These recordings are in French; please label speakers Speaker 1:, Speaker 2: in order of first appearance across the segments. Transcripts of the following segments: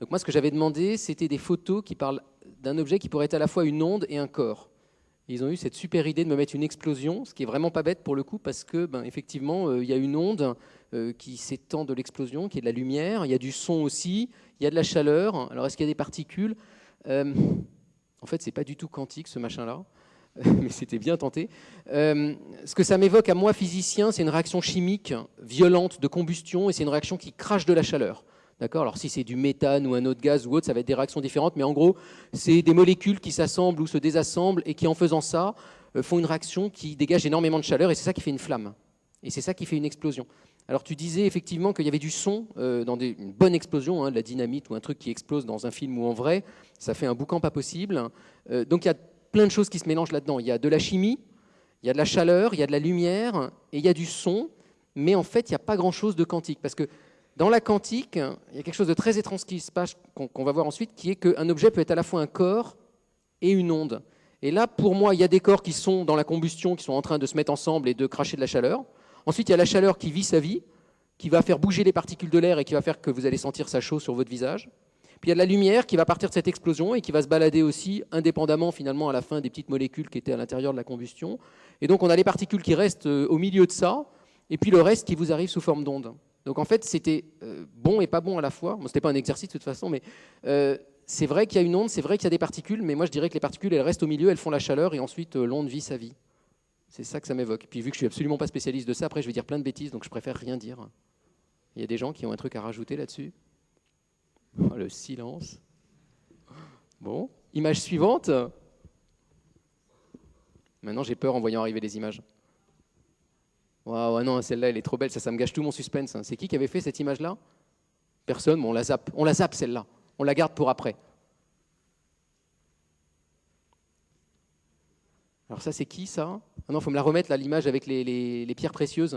Speaker 1: Donc moi, ce que j'avais demandé, c'était des photos qui parlent d'un objet qui pourrait être à la fois une onde et un corps. Et ils ont eu cette super idée de me mettre une explosion, ce qui est vraiment pas bête pour le coup, parce que effectivement, il y a une onde qui s'étend de l'explosion, qui est de la lumière, il y a du son aussi, il y a de la chaleur. Alors est-ce qu'il y a des particules? En fait, c'est pas du tout quantique ce machin-là. Mais c'était bien tenté. Ce que ça m'évoque à moi, physicien, c'est une réaction chimique violente de combustion, et c'est une réaction qui crache de la chaleur. D'accord ? Alors si c'est du méthane ou un autre gaz ou autre, ça va être des réactions différentes, mais en gros, c'est des molécules qui s'assemblent ou se désassemblent et qui, en faisant ça, font une réaction qui dégage énormément de chaleur, et c'est ça qui fait une flamme. Et c'est ça qui fait une explosion. Alors tu disais effectivement qu'il y avait du son dans une bonne explosion, de la dynamite ou un truc qui explose dans un film ou en vrai, ça fait un boucan pas possible. Donc il y a plein de choses qui se mélangent là-dedans. Il y a de la chimie, il y a de la chaleur, il y a de la lumière, et il y a du son, mais en fait, il n'y a pas grand-chose de quantique. Parce que dans la quantique, il y a quelque chose de très étrange qui se passe, qu'on va voir ensuite, qui est qu'un objet peut être à la fois un corps et une onde. Et là, pour moi, il y a des corps qui sont dans la combustion, qui sont en train de se mettre ensemble et de cracher de la chaleur. Ensuite, il y a la chaleur qui vit sa vie, qui va faire bouger les particules de l'air et qui va faire que vous allez sentir ça chaud sur votre visage. Puis il y a de la lumière qui va partir de cette explosion et qui va se balader aussi indépendamment finalement à la fin des petites molécules qui étaient à l'intérieur de la combustion. Et donc on a les particules qui restent au milieu de ça, et puis le reste qui vous arrive sous forme d'onde. Donc en fait c'était bon et pas bon à la fois. Bon, c'était pas un exercice de toute façon, mais c'est vrai qu'il y a une onde, c'est vrai qu'il y a des particules, mais moi je dirais que les particules elles restent au milieu, elles font la chaleur et ensuite l'onde vit sa vie. C'est ça que ça m'évoque. Puis vu que je suis absolument pas spécialiste de ça, après je vais dire plein de bêtises, donc je préfère rien dire. Il y a des gens qui ont un truc à rajouter là-dessus. Oh, le silence. Bon, image suivante. Maintenant, j'ai peur en voyant arriver les images. Waouh, non, celle-là, elle est trop belle. Ça me gâche tout mon suspense. C'est qui avait fait cette image-là? Personne. Bon, on la zappe. On la zappe, celle-là. On la garde pour après. Alors ça, c'est qui, ça? Ah non, il faut me la remettre, là, l'image avec les pierres précieuses.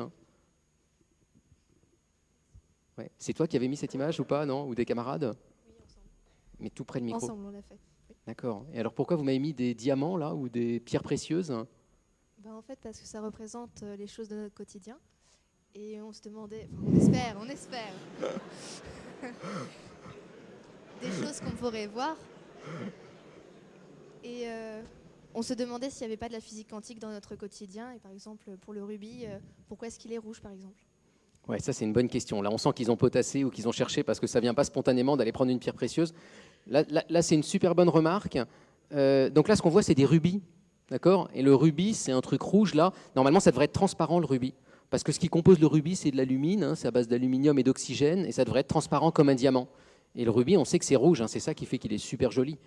Speaker 1: Ouais. C'est toi qui avais mis cette image ou pas, non? Ou des camarades?
Speaker 2: Oui, ensemble.
Speaker 1: Mais tout près de micro.
Speaker 2: Ensemble, on l'a fait. Oui.
Speaker 1: D'accord. Et alors pourquoi vous m'avez mis des diamants là ou des pierres précieuses?
Speaker 2: En fait, parce que ça représente les choses de notre quotidien. Et on se demandait, on espère, des choses qu'on pourrait voir. Et on se demandait s'il n'y avait pas de la physique quantique dans notre quotidien. Et par exemple, pour le rubis, pourquoi est-ce qu'il est rouge, par exemple?
Speaker 1: Ouais, ça c'est une bonne question. Là, on sent qu'ils ont potassé ou qu'ils ont cherché parce que ça vient pas spontanément d'aller prendre une pierre précieuse. Là c'est une super bonne remarque. Donc là, ce qu'on voit, c'est des rubis, d'accord? Et le rubis, c'est un truc rouge là. Normalement, ça devrait être transparent le rubis, parce que ce qui compose le rubis, c'est de l'alumine, c'est à base d'aluminium et d'oxygène, et ça devrait être transparent comme un diamant. Et le rubis, on sait que c'est rouge, c'est ça qui fait qu'il est super joli.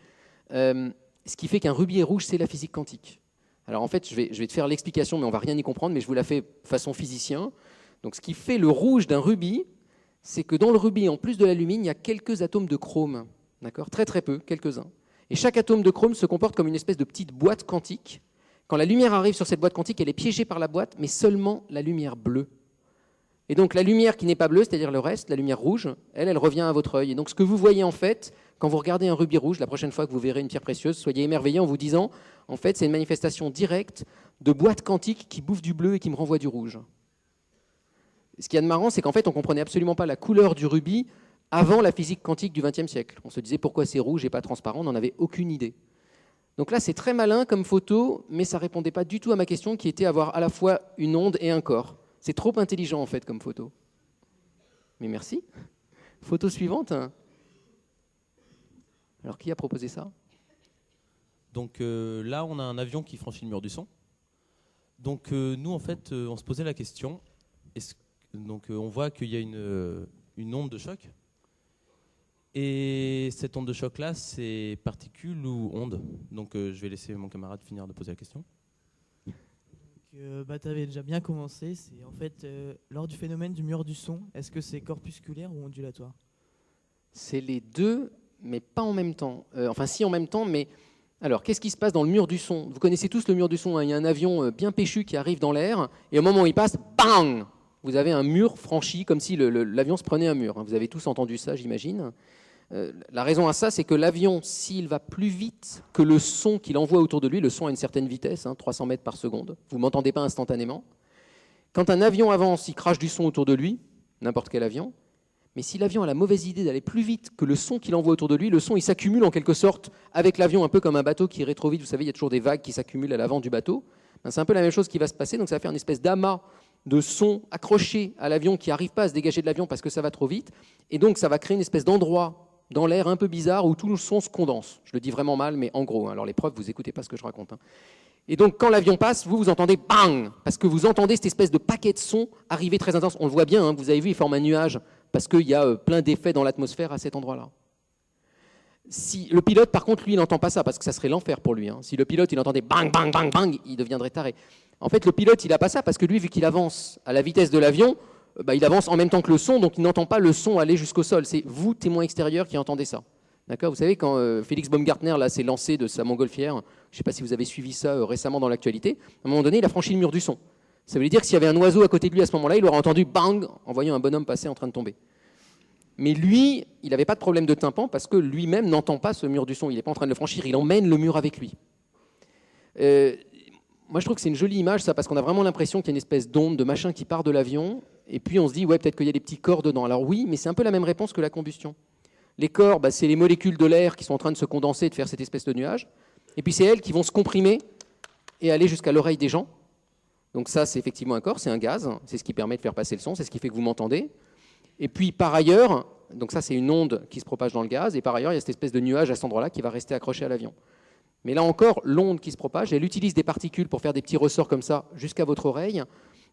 Speaker 1: Ce qui fait qu'un rubis est rouge, c'est la physique quantique. Alors en fait, je vais te faire l'explication, mais on va rien y comprendre, mais je vous la fais façon physicien. Donc ce qui fait le rouge d'un rubis, c'est que dans le rubis, en plus de l'alumine, il y a quelques atomes de chrome. D'accord ? Très très peu, quelques-uns. Et chaque atome de chrome se comporte comme une espèce de petite boîte quantique. Quand la lumière arrive sur cette boîte quantique, elle est piégée par la boîte, mais seulement la lumière bleue. Et donc la lumière qui n'est pas bleue, c'est-à-dire le reste, la lumière rouge, elle revient à votre œil. Et donc ce que vous voyez en fait, quand vous regardez un rubis rouge, la prochaine fois que vous verrez une pierre précieuse, soyez émerveillés en vous disant, en fait, c'est une manifestation directe de boîte quantique qui bouffe du bleu et qui me renvoie du rouge. Ce qu'il y a de marrant, c'est qu'en fait, on ne comprenait absolument pas la couleur du rubis avant la physique quantique du XXe siècle. On se disait pourquoi c'est rouge et pas transparent, on n'en avait aucune idée. Donc là, c'est très malin comme photo, mais ça ne répondait pas du tout à ma question qui était avoir à la fois une onde et un corps. C'est trop intelligent en fait comme photo. Mais merci. Photo suivante. Alors qui a proposé ça?
Speaker 3: Donc là, on a un avion qui franchit le mur du son. Donc nous, en fait, on se posait la question. On voit qu'il y a une onde de choc. Et cette onde de choc-là, c'est particule ou onde? Donc je vais laisser mon camarade finir de poser la question.
Speaker 4: Tu avais déjà bien commencé. C'est en fait, lors du phénomène du mur du son, est-ce que c'est corpusculaire ou ondulatoire?
Speaker 1: C'est les deux, mais pas en même temps. Enfin, si en même temps, mais... Alors, qu'est-ce qui se passe dans le mur du son? Vous connaissez tous le mur du son, hein. Il y a un avion bien péchu qui arrive dans l'air, et au moment où il passe, bang! Vous avez un mur franchi, comme si l'avion se prenait un mur. Vous avez tous entendu ça, j'imagine. La raison à ça, c'est que l'avion, s'il va plus vite que le son qu'il envoie autour de lui, le son a une certaine vitesse, 300 mètres par seconde, vous ne m'entendez pas instantanément. Quand un avion avance, il crache du son autour de lui, n'importe quel avion, Mais si l'avion a la mauvaise idée d'aller plus vite que le son qu'il envoie autour de lui, le son il s'accumule en quelque sorte avec l'avion, un peu comme un bateau qui irait trop vite. Vous savez, il y a toujours des vagues qui s'accumulent à l'avant du bateau. Ben, c'est un peu la même chose qui va se passer. Donc ça va faire une espèce d'amas de son accroché à l'avion qui n'arrive pas à se dégager de l'avion parce que ça va trop vite. Et donc ça va créer une espèce d'endroit dans l'air un peu bizarre où tout le son se condense. Je le dis vraiment mal, mais en gros. Alors les preuves, vous n'écoutez pas ce que je raconte. Et donc quand l'avion passe, vous entendez bang, parce que vous entendez cette espèce de paquet de sons arriver très intense. On le voit bien, vous avez vu, il forme un nuage parce qu'il y a plein d'effets dans l'atmosphère à cet endroit-là. Si le pilote, par contre, lui, il n'entend pas ça, parce que ça serait l'enfer pour lui. Si le pilote, il entendait bang, bang, bang, bang, il deviendrait taré. En fait, le pilote, il n'a pas ça, parce que lui, vu qu'il avance à la vitesse de l'avion, il avance en même temps que le son, donc il n'entend pas le son aller jusqu'au sol. C'est vous, témoin extérieur, qui entendez ça. D'accord ? Vous savez, quand Félix Baumgartner s'est lancé de sa montgolfière, je ne sais pas si vous avez suivi ça récemment dans l'actualité, à un moment donné, il a franchi le mur du son. Ça veut dire que s'il y avait un oiseau à côté de lui à ce moment-là, il aurait entendu bang en voyant un bonhomme passer en train de tomber. Mais lui, il n'avait pas de problème de tympan parce que lui-même n'entend pas ce mur du son. Il n'est pas en train de le franchir, il emmène le mur avec lui. Moi, je trouve que c'est une jolie image, ça, parce qu'on a vraiment l'impression qu'il y a une espèce d'onde, de machin qui part de l'avion, et puis on se dit, ouais, peut-être qu'il y a des petits corps dedans. Alors oui, mais c'est un peu la même réponse que la combustion. Les corps, c'est les molécules de l'air qui sont en train de se condenser, de faire cette espèce de nuage, et puis c'est elles qui vont se comprimer et aller jusqu'à l'oreille des gens. Donc ça, c'est effectivement un corps, c'est un gaz, c'est ce qui permet de faire passer le son, c'est ce qui fait que vous m'entendez. Et puis par ailleurs, donc ça c'est une onde qui se propage dans le gaz, et par ailleurs il y a cette espèce de nuage à cet endroit-là qui va rester accroché à l'avion. Mais là encore, l'onde qui se propage, elle utilise des particules pour faire des petits ressorts comme ça jusqu'à votre oreille,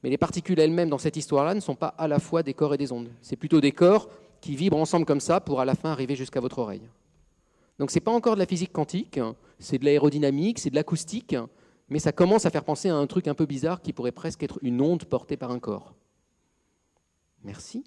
Speaker 1: mais les particules elles-mêmes dans cette histoire-là ne sont pas à la fois des corps et des ondes. C'est plutôt des corps qui vibrent ensemble comme ça pour à la fin arriver jusqu'à votre oreille. Donc c'est pas encore de la physique quantique, c'est de l'aérodynamique, c'est de l'acoustique, mais ça commence à faire penser à un truc un peu bizarre qui pourrait presque être une onde portée par un corps. Merci.